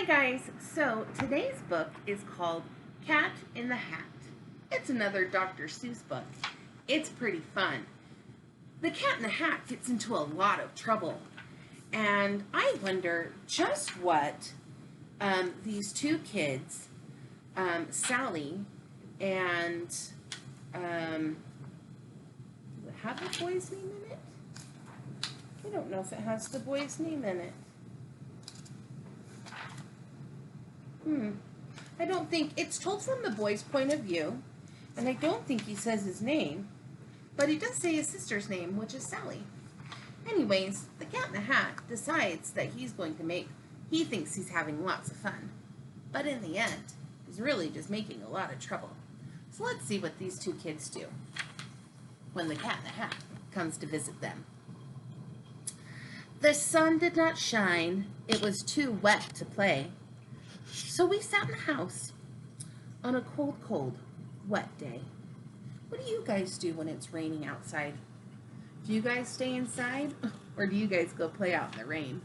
Hi guys, so today's book is called Cat in the Hat. It's another Dr. Seuss book. It's pretty fun. The Cat in the Hat gets into a lot of trouble, and I wonder just what these two kids, Sally and, does it have a boy's name in it? I don't know if it has the boy's name in it. I don't think, it's told from the boy's point of view, and I don't think he says his name, but he does say his sister's name, which is Sally. Anyways, the Cat in the Hat decides that he thinks he's having lots of fun, but in the end, he's really just making a lot of trouble. So let's see what these two kids do when the Cat in the Hat comes to visit them. The sun did not shine, it was too wet to play. So we sat in the house on a cold, cold, wet day. What do you guys do when it's raining outside? Do you guys stay inside, or do you guys go play out in the rain?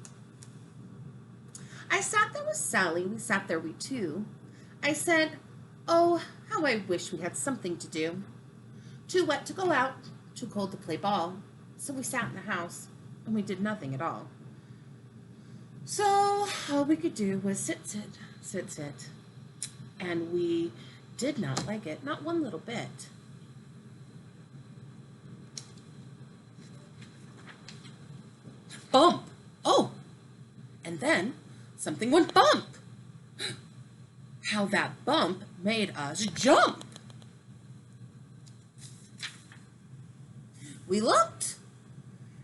I sat there with Sally. We sat there, we two. I said, oh, how I wish we had something to do. Too wet to go out, too cold to play ball. So we sat in the house, and we did nothing at all. So all we could do was sit. And we did not like it, not one little bit. Bump! Oh! And then something went bump. How that bump made us jump. We looked,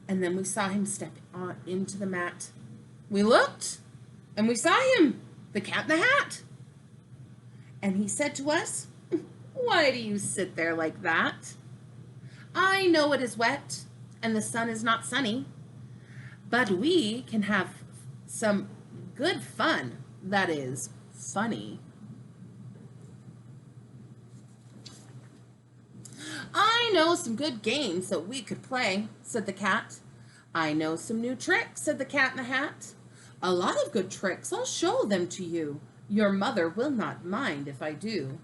and then we saw him step on into the mat. We looked, and we saw him, the Cat in the Hat. And he said to us, why do you sit there like that? I know it is wet, and the sun is not sunny, but we can have some good fun that is funny. I know some good games that we could play, said the cat. I know some new tricks, said the Cat in the Hat. A lot of good tricks, I'll show them to you. Your mother will not mind if I do.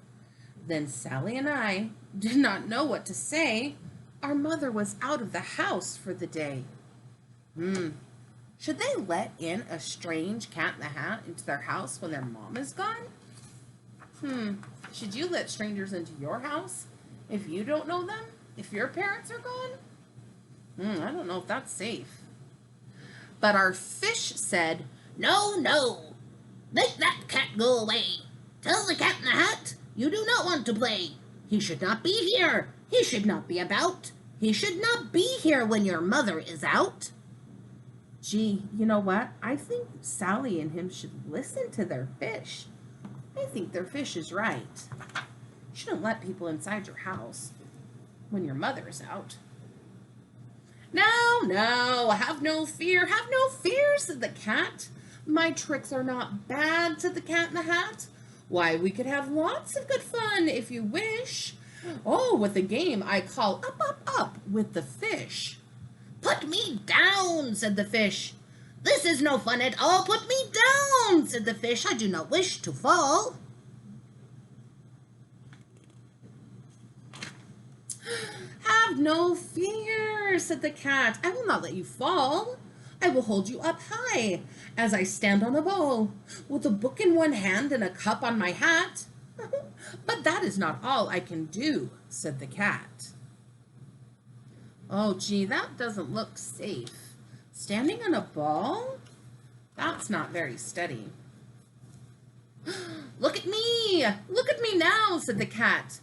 Then Sally and I did not know what to say. Our mother was out of the house for the day. Should they let in a strange Cat in the Hat into their house when their mom is gone? Should you let strangers into your house if you don't know them? If your parents are gone? I don't know if that's safe. But our fish said, no, no, make that cat go away. Tell the Cat in the Hat you do not want to play. He should not be here. He should not be about. He should not be here when your mother is out. Gee, you know what? I think Sally and him should listen to their fish. I think their fish is right. You shouldn't let people inside your house when your mother is out. No, have no fear, said the cat. My tricks are not bad, said the Cat in the Hat. Why, we could have lots of good fun if you wish. Oh, with the game I call up, up, up with the fish. Put me down, said the fish. This is no fun at all. Put me down, said the fish. I do not wish to fall. Have no fear, said the cat. I will not let you fall. I will hold you up high as I stand on a ball with a book in one hand and a cup on my hat. But that is not all I can do, said the cat. Oh, gee, that doesn't look safe. Standing on a ball? That's not very steady. Look at me now, said the cat.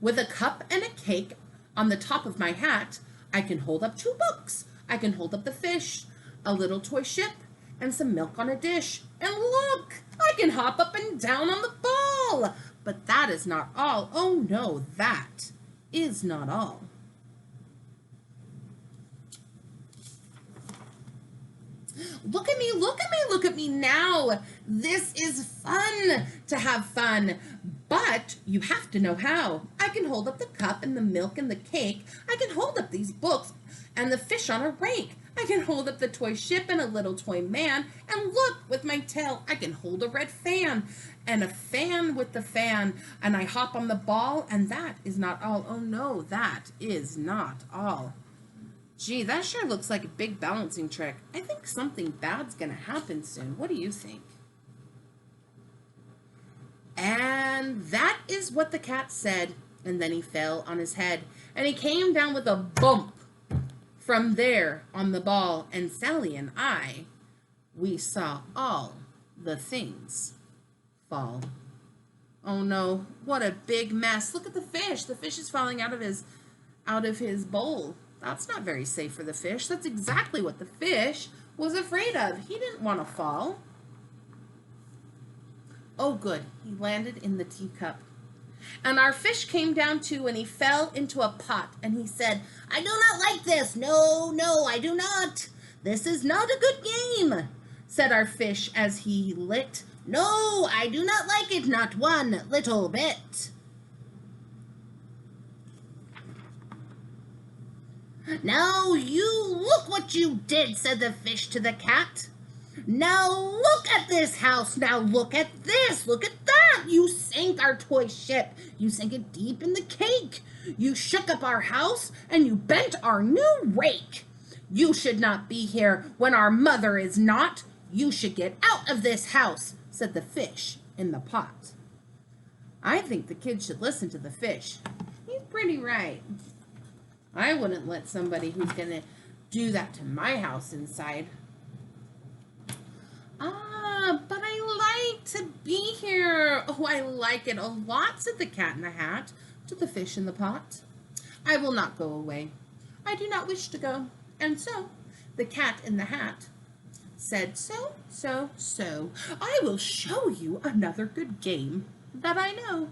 With a cup and a cake on the top of my hat, I can hold up 2 books. I can hold up the fish, a little toy ship, and some milk on a dish. And look, I can hop up and down on the ball. But that is not all. Oh no, that is not all. Look at me now. This is fun to have fun, but you have to know how. I can hold up the cup and the milk and the cake. I can hold up these books and the fish on a rake. I can hold up the toy ship and a little toy man, and look, with my tail, I can hold a red fan, and a fan with the fan, and I hop on the ball, and that is not all. Oh no, that is not all. Gee, that sure looks like a big balancing trick. I think something bad's gonna happen soon. What do you think? And that is what the cat said, and then he fell on his head, and he came down with a bump from there on the ball, and Sally and I, we saw all the things fall. Oh no, what a big mess. Look at the fish. The fish is falling out of his bowl. That's not very safe for the fish. That's exactly what the fish was afraid of. He didn't want to fall. Oh good, he landed in the teacup. And our fish came down too, and he fell into a pot, and he said, "I do not like this. No, no, I do not. This is not a good game," said our fish as he lit. "No, I do not like it, not one little bit." "Now you look what you did," said the fish to the cat. "Now look at this house. Now look at this. Look at that. You sank our toy ship. You sank it deep in the cake. You shook up our house, and you bent our new rake. You should not be here when our mother is not. You should get out of this house," said the fish in the pot. I think the kids should listen to the fish. He's pretty right. I wouldn't let somebody who's going to do that to my house inside. But I like to be here. Oh, I like it a lot, said the cat in the hat to the fish in the pot. "I will not go away. I do not wish to go." And so the cat in the hat said, so, "I will show you another good game that I know."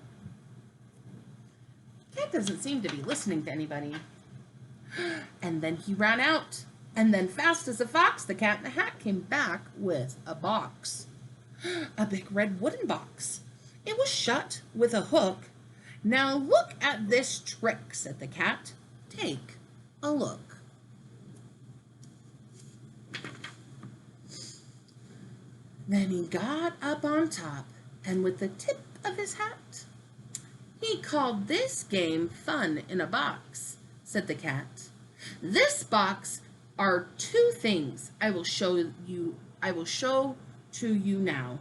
Cat doesn't seem to be listening to anybody. And then he ran out. And then fast as a fox, the cat in the hat came back with a box. A big red wooden box. It was shut with a hook. "Now look at this trick," said the cat. "Take a look." Then he got up on top, and with the tip of his hat, he called this game Fun in a Box, said the cat. "This box are two things I will show to you now.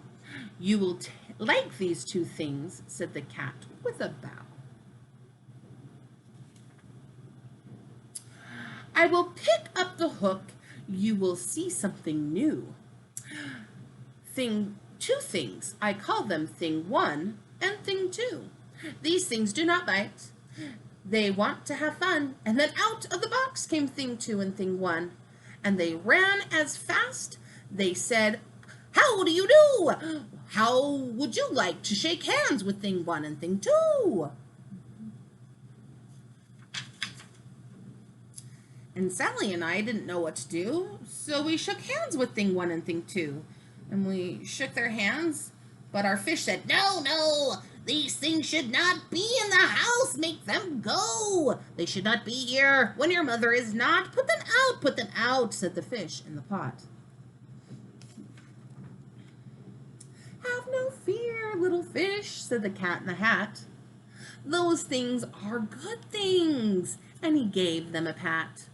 You will like these two things," said the cat with a bow. "I will pick up the hook. You will see something new. Two things. I call them thing one and thing two. These things do not bite. They want to have fun." And then out of the box came thing two and thing one. And they ran as fast. They said, "How do you do? How would you like to shake hands with thing one and thing two?" And Sally and I didn't know what to do, so we shook hands with thing one and thing two. And we shook their hands, but our fish said, "No, no, these things should not be in the house. Make them go. They should not be here when your mother is not. Put them out," said the fish in the pot. "Have no fear, little fish," said the cat in the hat. "Those things are good things," and he gave them a pat.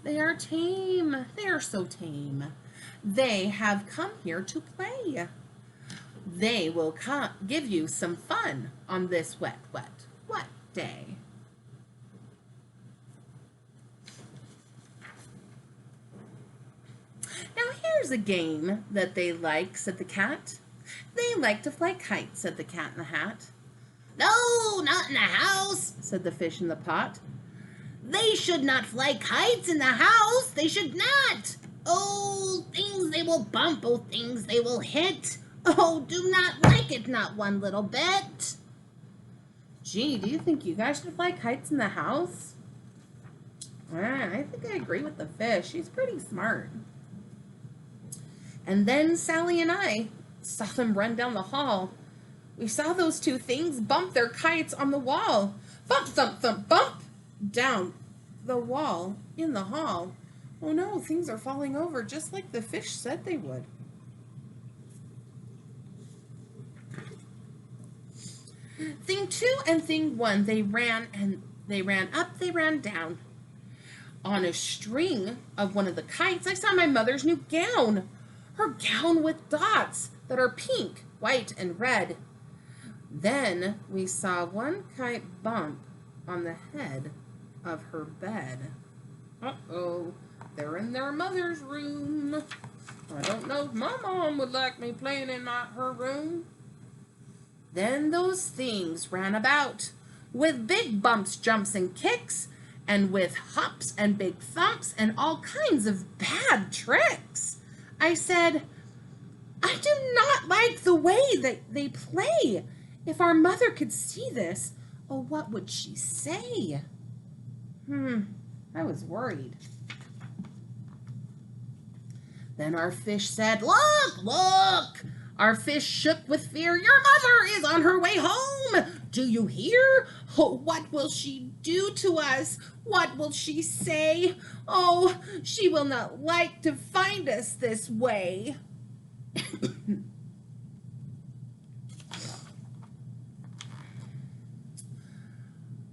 "They are tame. They are so tame. They have come here to play. They will give you some fun on this wet day." "Now here's a game that they like," said the cat. "They like to fly kites," said the cat in the hat. "No, not in the house," said the fish in the pot. "They should not fly kites in the house. They should not. Oh, things they will bump. Oh, things they will hit. Oh, do not like it, not one little bit." Gee, do you think you guys should fly kites in the house? I think I agree with the fish. He's pretty smart. And then Sally and I saw them run down the hall. We saw those two things bump their kites on the wall. Bump, thump, thump, bump, down the wall in the hall. Oh no, things are falling over just like the fish said they would. Thing 2 and thing 1, they ran up, they ran down. On a string of one of the kites, I saw my mother's new gown. Her gown with dots that are pink, white, and red. Then we saw one kite bump on the head of her bed. Uh-oh, they're in their mother's room. I don't know if my mom would like me playing in her room. Then those things ran about, with big bumps, jumps, and kicks, and with hops and big thumps and all kinds of bad tricks. I said, I do not like the way that they play. If our mother could see this, oh, what would she say? I was worried. Then our fish said, look, look. Our fish shook with fear. Your mother is on her way home. Do you hear? Oh, what will she do to us? What will she say? Oh, she will not like to find us this way.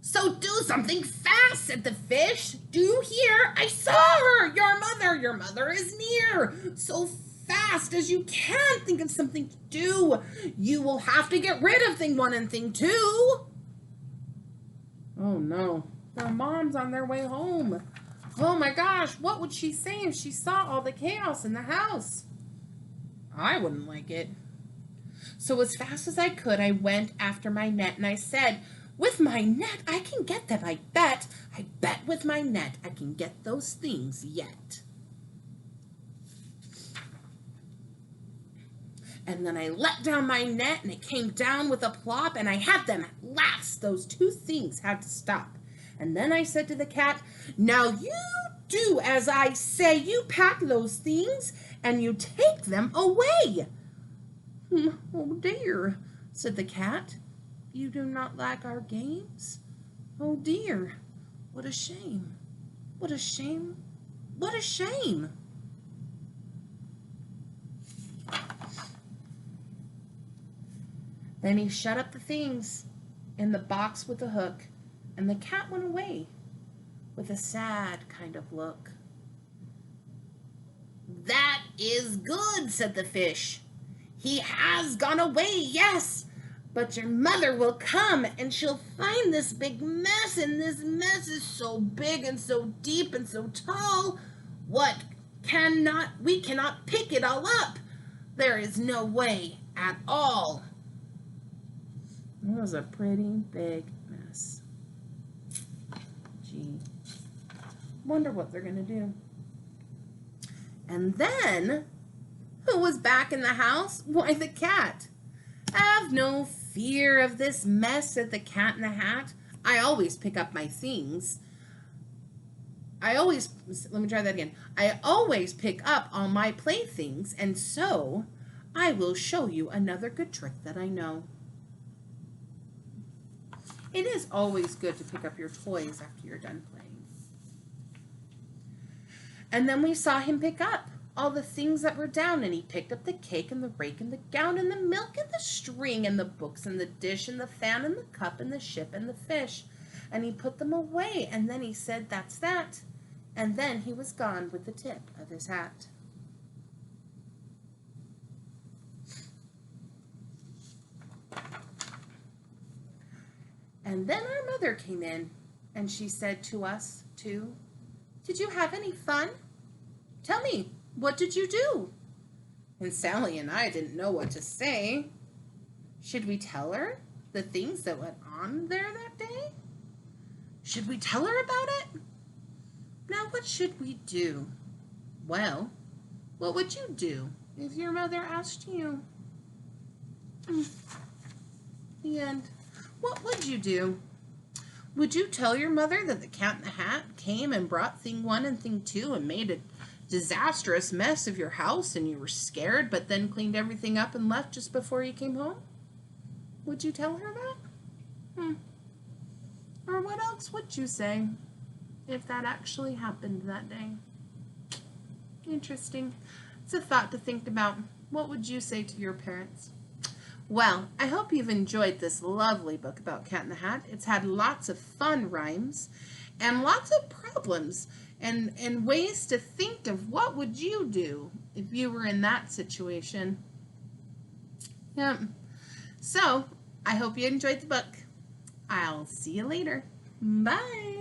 So do something fast, said the fish. Do you hear? I saw her. Your mother is near. So fast as you can, think of something to do. You will have to get rid of thing 1 and thing 2. Oh no, their mom's on their way home. Oh my gosh, what would she say if she saw all the chaos in the house? I wouldn't like it. So as fast as I could, I went after my net and I said, with my net, I can get them, I bet. I bet with my net, I can get those things yet. And then I let down my net and it came down with a plop and I had them at last. Those 2 things had to stop. And then I said to the cat, now you do as I say. You pack those things and you take them away. Oh dear, said the cat. You do not like our games? Oh dear, what a shame. What a shame. What a shame. Then he shut up the things in the box with the hook, and the cat went away with a sad kind of look. That is good, said the fish. He has gone away, yes, but your mother will come, and she'll find this big mess, and this mess is so big and so deep and so tall. We cannot pick it all up. There is no way at all. It was a pretty big mess. Gee, wonder what they're going to do. And then, who was back in the house? Why, the cat. Have no fear of this mess, said the Cat in the Hat. I always pick up my things. Let me try that again. I always pick up all my playthings, and so I will show you another good trick that I know. It is always good to pick up your toys after you're done playing. And then we saw him pick up all the things that were down, and he picked up the cake and the rake and the gown and the milk and the string and the books and the dish and the fan and the cup and the ship and the fish. And he put them away, and then he said, that's that. And then he was gone with the tip of his hat. And then our mother came in, and she said to us, too, did you have any fun? Tell me, what did you do? And Sally and I didn't know what to say. Should we tell her the things that went on there that day? Should we tell her about it? Now, what should we do? Well, what would you do if your mother asked you? The end. What would you do? Would you tell your mother that the Cat in the Hat came and brought thing 1 and thing 2 and made a disastrous mess of your house and you were scared but then cleaned everything up and left just before you came home? Would you tell her that? Or what else would you say if that actually happened that day? Interesting. It's a thought to think about. What would you say to your parents? Well, I hope you've enjoyed this lovely book about Cat in the Hat. It's had lots of fun rhymes and lots of problems and ways to think of what would you do if you were in that situation. Yep. So, I hope you enjoyed the book. I'll see you later. Bye.